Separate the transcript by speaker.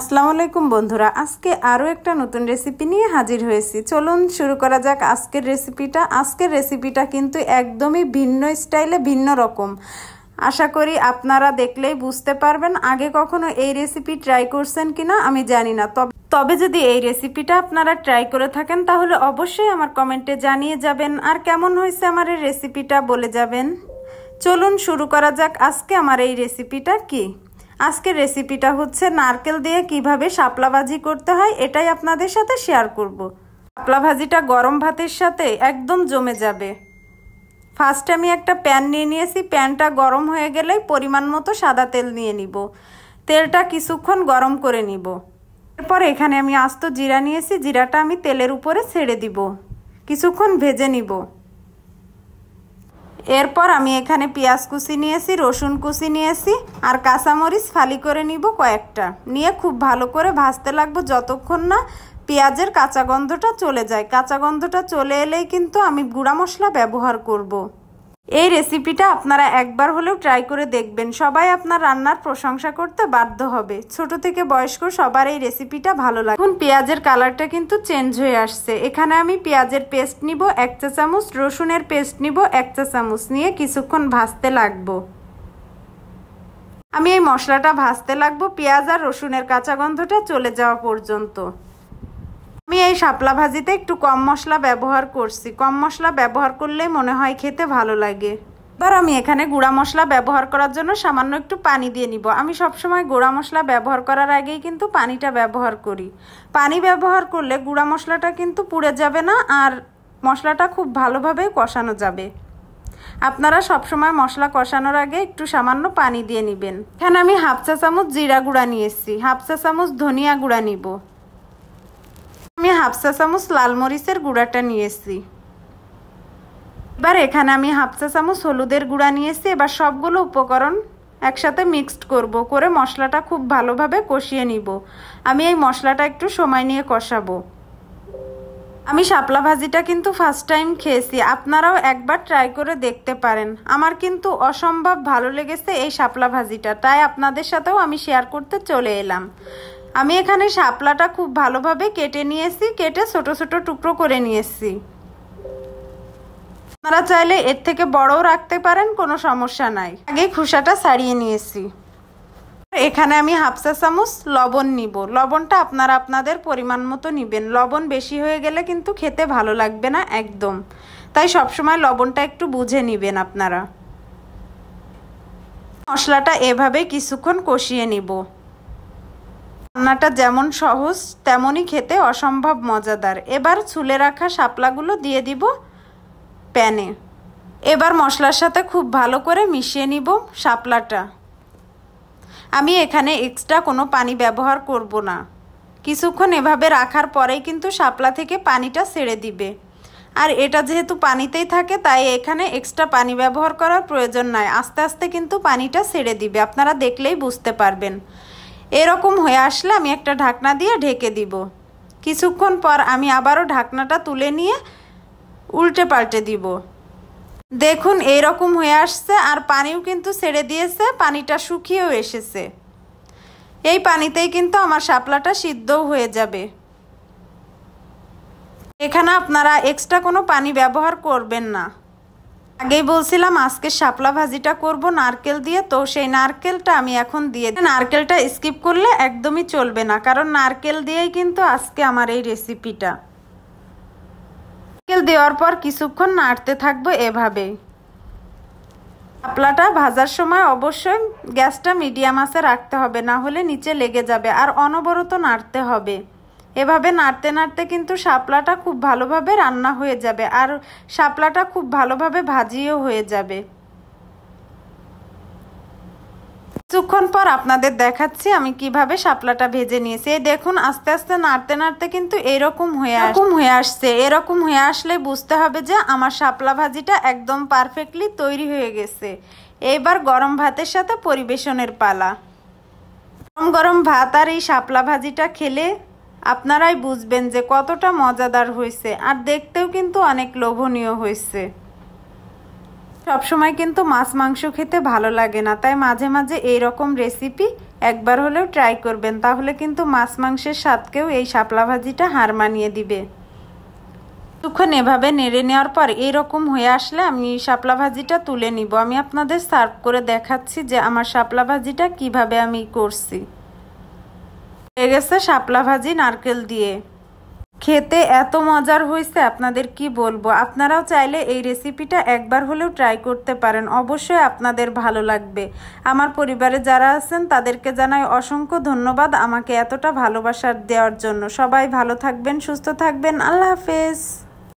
Speaker 1: আসসালামু আলাইকুম বন্ধুরা, আজকে আরও একটা নতুন রেসিপি নিয়ে হাজির হয়েছি। চলুন শুরু করা যাক আজকের রেসিপিটা। আজকের রেসিপিটা কিন্তু একদমই ভিন্ন স্টাইলে, ভিন্ন রকম। আশা করি আপনারা দেখলেই বুঝতে পারবেন। আগে কখনো এই রেসিপি ট্রাই করছেন কিনা আমি জানি না, তবে যদি এই রেসিপিটা আপনারা ট্রাই করে থাকেন তাহলে অবশ্যই আমার কমেন্টে জানিয়ে যাবেন, আর কেমন হয়েছে আমার এই রেসিপিটা বলে যাবেন। চলুন শুরু করা যাক আজকে আমার এই রেসিপিটা কি। আজকের রেসিপিটা হচ্ছে নারকেল দিয়ে কিভাবে শাপলা ভাজি করতে হয়, এটাই আপনাদের সাথে শেয়ার করব। শাপলা ভাজিটা গরম ভাতের সাথে একদম জমে যাবে। ফার্স্টে আমি একটা প্যান নিয়ে নিয়েছি। প্যানটা গরম হয়ে গেলেই পরিমাণ মতো সাদা তেল নিয়ে নিব। তেলটা কিছুক্ষণ গরম করে নিব। এরপর এখানে আমি আস্ত জিরা নিয়েছি। জিরাটা আমি তেলের উপরে ছেড়ে দিব, কিছুক্ষণ ভেজে নিব। এরপর আমি এখানে পেঁয়াজ কুচি নিয়েছি, রসুন কুচি নিয়েছি, আর কাঁচামরিচ ফালি করে নিব কয়েকটা। নিয়ে খুব ভালো করে ভাজতে লাগবো যতক্ষণ না পেঁয়াজের কাঁচা গন্ধটা চলে যায়। কাঁচা গন্ধটা চলে এলেই কিন্তু আমি গুঁড়া মশলা ব্যবহার করব। এই রেসিপিটা আপনারা একবার হলেও ট্রাই করে দেখবেন। সবাই আপনার রান্নার প্রশংসা করতে বাধ্য হবে। ছোট থেকে বয়স্ক সবার এই রেসিপিটা ভালো লাগে। এখন পেঁয়াজের কালারটা কিন্তু চেঞ্জ হয়ে আসছে। এখানে আমি পেঁয়াজের পেস্ট নিব 1 চা চামচ, রসুনের পেস্ট নিব 1 চা চামচ, নিয়ে কিছুক্ষণ ভাজতে লাগবো। আমি এই মশলাটা ভাজতে লাগবো পেঁয়াজ আর রসুনের কাঁচা গন্ধটা চলে যাওয়া পর্যন্ত। আমি এই শাপলা ভাজিতে একটু কম মশলা ব্যবহার করছি। কম মশলা ব্যবহার করলে মনে হয় খেতে ভালো লাগে। এবার আমি এখানে গুঁড়া মশলা ব্যবহার করার জন্য সামান্য একটু পানি দিয়ে নিব। আমি সবসময় গুঁড়া মশলা ব্যবহার করার আগেই কিন্তু পানিটা ব্যবহার করি। পানি ব্যবহার করলে গুঁড়া মশলাটা কিন্তু পুড়ে যাবে না, আর মশলাটা খুব ভালোভাবে কষানো যাবে। আপনারা সবসময় মশলা কষানোর আগে একটু সামান্য পানি দিয়ে নেবেন। এখানে আমি 1/2 চা চামচ জিরা গুঁড়া নিয়েছি, 1/2 চা চামচ ধনিয়া গুঁড়া নিব। আমি 1/2 চা চামচ লাল মরিচের গুঁড়াটা নিয়েছি। এবার এখানে আমি 1/2 চা চামচ হলুদের গুঁড়া নিয়েছি। এবার সবগুলো উপকরণ একসাথে মিক্সড করে মশলাটা খুব ভালোভাবে কষিয়ে নিব। আমি এই মশলাটা একটু সময় নিয়ে কষাবো। আমি শাপলা ভাজিটা কিন্তু ফার্স্ট টাইম খেয়েছি, আপনারাও একবার ট্রাই করে দেখতে পারেন। আমার কিন্তু অসম্ভব ভালো লেগেছে এই শাপলা ভাজিটা, তাই আপনাদের সাথেও আমি শেয়ার করতে চলে এলাম। আমি এখানে শাপলাটা খুব ভালোভাবে কেটে নিয়েছি, কেটে ছোট ছোট টুকরো করে নিয়েছি। আপনারা চাইলে এর থেকে বড়ও রাখতে পারেন, কোনো সমস্যা নাই। আগে খোসাটা ছাড়িয়ে নিয়েছি। এখানে আমি 1/2 চা চামচ লবণ নিব। লবণটা আপনারা আপনাদের পরিমাণ মতো নেবেন। লবণ বেশি হয়ে গেলে কিন্তু খেতে ভালো লাগবে না একদম, তাই সবসময় লবণটা একটু বুঝে নেবেন আপনারা। মশলাটা এভাবে কিছুক্ষণ কষিয়ে নিব। রান্নাটা যেমন সহজ তেমনই খেতে অসম্ভব মজাদার। এবার ছুলে রাখা শাপলাগুলো দিয়ে দিব প্যানে। এবার মশলার সাথে খুব ভালো করে মিশিয়ে নিব শাপলাটা। আমি এখানে এক্সট্রা কোনো পানি ব্যবহার করব না। কিছুক্ষণ এভাবে রাখার পরেই কিন্তু শাপলা থেকে পানিটা ছেড়ে দিবে। আর এটা যেহেতু পানিতেই থাকে, তাই এখানে এক্সট্রা পানি ব্যবহার করার প্রয়োজন নাই। আস্তে আস্তে কিন্তু পানিটা ছেড়ে দিবে, আপনারা দেখলেই বুঝতে পারবেন। এরকম হয়ে আসলে আমি একটা ঢাকনা দিয়ে ঢেকে দিব। কিছুক্ষণ পর আমি আবারও ঢাকনাটা তুলে নিয়ে উল্টে পাল্টে দিব। দেখুন এইরকম হয়ে আসছে, আর পানিও কিন্তু ছেড়ে দিয়েছে, পানিটা শুকিয়েও এসেছে। এই পানিতেই কিন্তু আমার শাপলাটা সিদ্ধও হয়ে যাবে। এখানে আপনারা এক্সট্রা কোনো পানি ব্যবহার করবেন না। আগেই বলছিলাম আজকে শাপলা ভাজিটা করব নারকেল দিয়ে, তো সেই নারকেলটা আমি এখন দিয়ে দিই। নারকেলটা স্কিপ করলে একদমই চলবে না, কারণ নারকেল দিয়েই কিন্তু আজকে আমার এই রেসিপিটা। নারকেল দেওয়ার পর কিছুক্ষণ নাড়তে থাকবো এভাবেই। শাপলাটা ভাজার সময় অবশ্যই গ্যাসটা মিডিয়াম আঁচে রাখতে হবে, না হলে নিচে লেগে যাবে। আর অনবরত নাড়তে হবে। এভাবে নাড়তে নাড়তে কিন্তু শাপলাটা খুব ভালোভাবে রান্না হয়ে যাবে, আর শাপলাটা খুব ভালোভাবে ভাজিও হয়ে যাবে। কিছুক্ষণ পর আপনাদের দেখাচ্ছি আমি কিভাবে শাপলাটা ভেজে নিয়েছি। এই দেখুন আস্তে আস্তে নাড়তে নাড়তে কিন্তু এরকম হয়ে আসছে। এরকম হয়ে আসলে বুঝতে হবে যে আমার শাপলা ভাজিটা একদম পারফেক্টলি তৈরি হয়ে গেছে। এইবার গরম ভাতের সাথে পরিবেশনের পালা। গরম গরম ভাত আর এই শাপলা ভাজিটা খেলে আপনারাই বুঝবেন যে কতটা মজাদার হয়েছে, আর দেখতেও কিন্তু অনেক লোভনীয় হয়েছে। সবসময় কিন্তু মাছ মাংস খেতে ভালো লাগে না, তাই মাঝে মাঝে এইরকম রেসিপি একবার হলেও ট্রাই করবেন, তাহলে কিন্তু মাছ মাংসের স্বাদকেও এই শাপলা ভাজিটা হার মানিয়ে দিবে। কিছুক্ষণ এভাবে নেড়ে নেওয়ার পর এইরকম হয়ে আসলে আমি শাপলা ভাজিটা তুলে নিব। আমি আপনাদের সার্ভ করে দেখাচ্ছি যে আমার শাপলা ভাজিটা কিভাবে আমি করছি। হয়ে গেছে শাপলা ভাজি নারকেল দিয়ে, খেতে এত মজার হয়েছে আপনাদের কি বলবো। আপনারাও চাইলে এই রেসিপিটা একবার হলেও ট্রাই করতে পারেন, অবশ্যই আপনাদের ভালো লাগবে। আমার পরিবারে যারা আছেন তাদেরকে জানাই অসংখ্য ধন্যবাদ আমাকে এতটা ভালোবাসা দেওয়ার জন্য। সবাই ভালো থাকবেন, সুস্থ থাকবেন, আল্লাহ হাফেজ।